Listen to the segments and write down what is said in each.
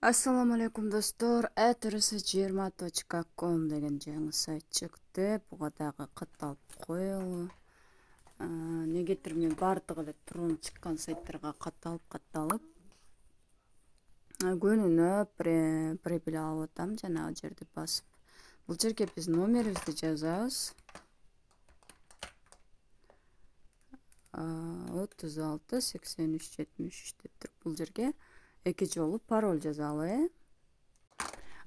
Assalamu alaikum достор. Әтірісі 20.com деген жаңы сайт шықты. Бұға дағы қатталып қойылы. Негетір мен бардығы да тұрын шыққан сайттарға қатталып. Гөніні пребіл алып отам, жаңағы жерді басып. Бұл жерге біз номерімізді жазамыз. 36-83-73 деп тұр. Бұл жерге эки жолу пароль жазалы.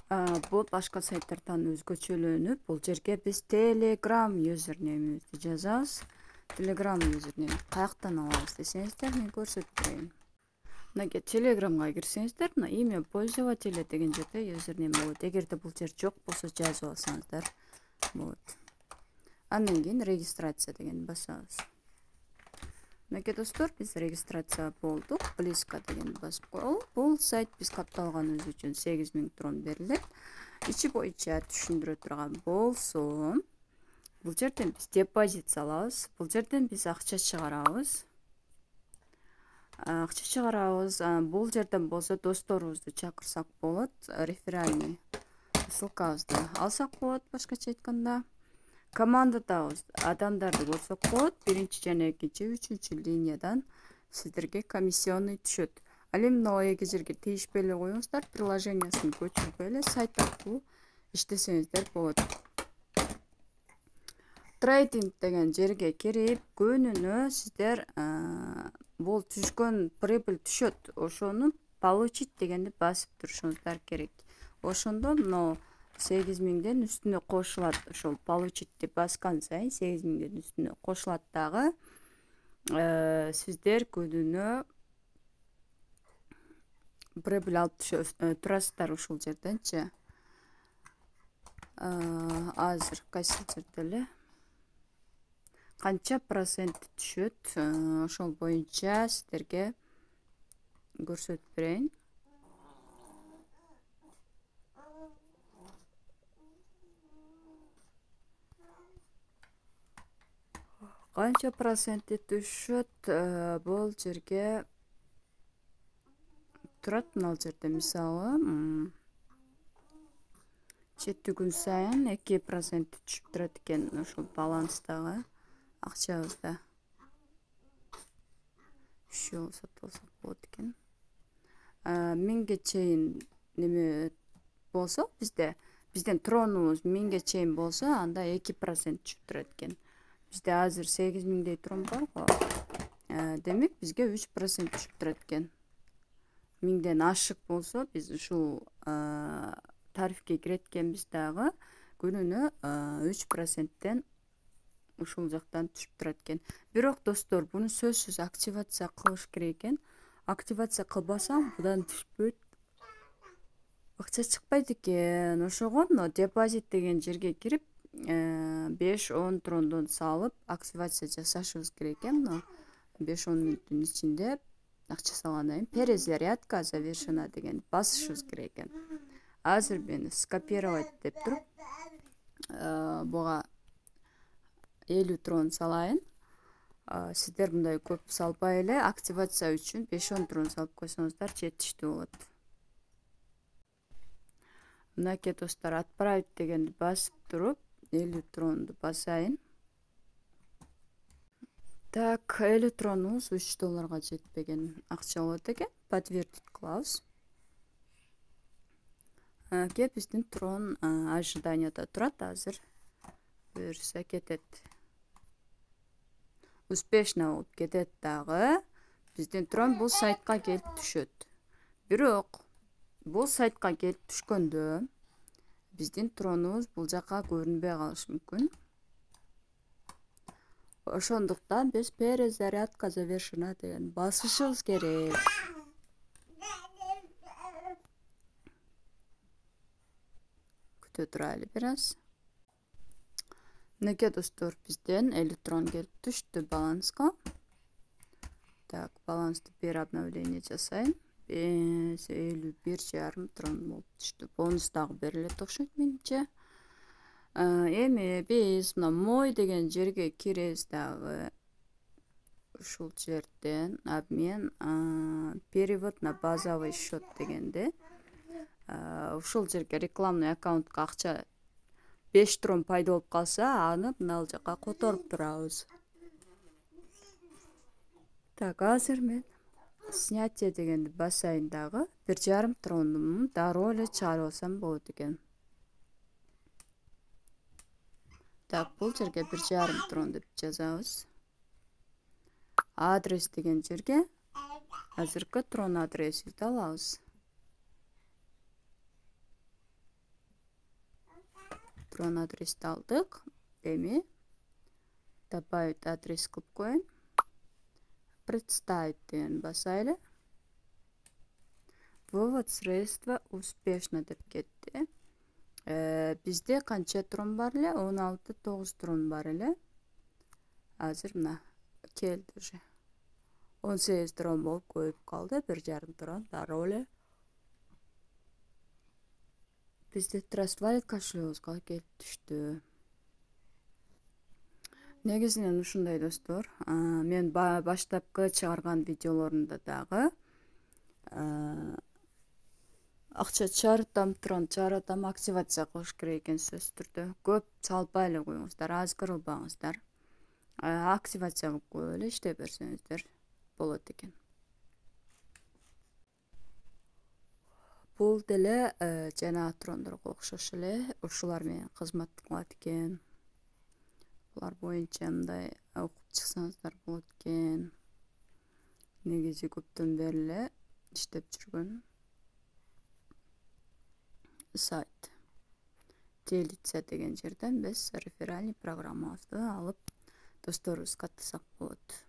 Бұл башка сайттардан өзгөчөлөнүп, бұл жерге біз Telegram юзернеймибизди жазабыз. Telegram юзернейм каяктан алабыз десеңиздер, мен көрсөтүп берейин. Мына Telegramга кирсеңиздер, мына имя пользователя деген жерде юзернейм болот. Эгерде бул жер жок болсо жазып алсаңыздар болот. Андан кийин регистрация деген басабыз. Мына достор, біз регистрация болдук. Близко деген басып коелу. Бул сайт биз катталганыбыз үчүн 8000 трон берилет. Ичи боюнча түшүндүрө турган болсо, бул жерден биз депозит салабыз. Бул жерден биз акча чыгарабыз. Бул жерден болсо досторубузду чакырсак болот. Реферальный ссылкабызды алсак болот, башкача айтканда. Командада адамдарды көрсөк болот. Биринчи жана экинчи, үчүнчү линиядан сиздерге комиссионный түшөт. Ал эми мына эки жерге тийишпей эле коюңуздар, приложениясын көчүрбөй эле сайт аркылуу иштесеңиздер болот. Трейдинг деген жерге кирип, күнүнө сиздер бул түшкөн прибыль түшөт. Ошону получить дегенди басып турушуңуздар керек. Ошондо мына 8000ден үстүнө кошулат. Ошол получить баскан сайын 8000ден үстүнө кошулат дагы. Сиздер күнүнө прибыль алып турасыздар ушул жерденчи. Азыр кайсы жерде эле канча процент түшөт, ошол боюнча сиздерге көрсөтүп берейин. Канча проценти түшөт, бул жерге турат. Мына жерде мисалы 7 күн сайын 2% түшүп турат экен ошол баланстагы акчабызда. Ушул сатып алсак болот экен. 1000ге чейин неме болсо, бизден тронубуз 1000ге чейин болсо, анда 2% түшүп турат экен. Bizde hazır 8000'dey turun var. Demek bizge 3% düşüp turат экен. 1000'den aşık bolsa biz şu tarifke kiretkenbiz dagı gününü 3%'ten ушул жактан түшүп турат экен. Бирок достор, буну сөзсүз активация кылыш керек экен. Активация кылбасам будан түшпөйт. Акча чыкпайт экен. Ошого депозит деген жерге кирип 5-10 трондон салып активация жасашыбыз керек экен. 5-10 мүнөттүн ичинде акча салгандан кийин перезарядка завершена деген басышыбыз керек экен. Азыр мен скопировать деп туруп буга 50 трон салайын. Сиздер мындай көп салбай эле активация үчүн 5-10 трон салып койсоңуздар жетиштүү болот. Мынакей достор, отправить дегенди басып туруп 50 тронду басайын. Так, 50 тронубуз $3 жетпеген акча болот экен. Подтвердить кылабыз. Кеп биздин трон ожиданияда турат азыр. Буюрса кетет. Успешно болуп кетет дагы. Биздин трон бул сайтка келип түшөт. Бирок бул сайтка келип түшкөндө биздин тронубуз бул жака көрүнбөй калышы мүмкүн. Ошондуктан биз перезарядка завершена деген басышыбыз керек. Күтө турайлы бир аз. Мынакей достор, бизден 50 трон келип түштү баланска. Так, балансты бир обновление жасайын. 51,5 трон болуп түштү. Бонус дагы берилет окшойт менимче. Эми биз мына мой деген жерге киребиз дагы. Ушул жерден обмен перевод на базовый счет дегенде ушул жерге рекламный аккаунтка акча 5 трон пайда болуп калса, аны мына жака которуп турабыз. Так, азыр мен снятие дегенди басайын дагы 1,5 трондумун дароо эле чыгарып алсам болот экен. Так, бул жерге 1,5 трон деп жазабыз. Адрес деген жерге азыркы трон адресибизди алабыз. Трон адрести алдык. Эми добавить адрес кылып коеюн. Представить деген басайлы. Вывод средства успешно деп кетти. Бизде канча трон бар эле? 16,9 трон бар эле. Азыр мына келди уже. 18 трон болуп коюп калды. 1,5 трон дароо эле бизде Trust Wallet кошелегибизге келип түштү. Негизинен ушундай достор, мен баштапкы чыгарган видеолорумда дагы акча чыгарытам, трон чыгарытам, активация кылыш керек экен сөзсүз түрдө. Көп салбай эле коюңуздар, аз кырылбаңыздар. Активация кылып коюп эле иштей берсеңиздер болот экен. Бул деле жана трондорго окшош эле ушулар менен кызмат кылат экен. Булар боюнча мындай окуп чыксаңыздар болот экен. Негизи көптөн бери эле иштеп жүргөн сайт. Делиться деген жерден биз реферальный программабызды алып досторубузга каттасак болот.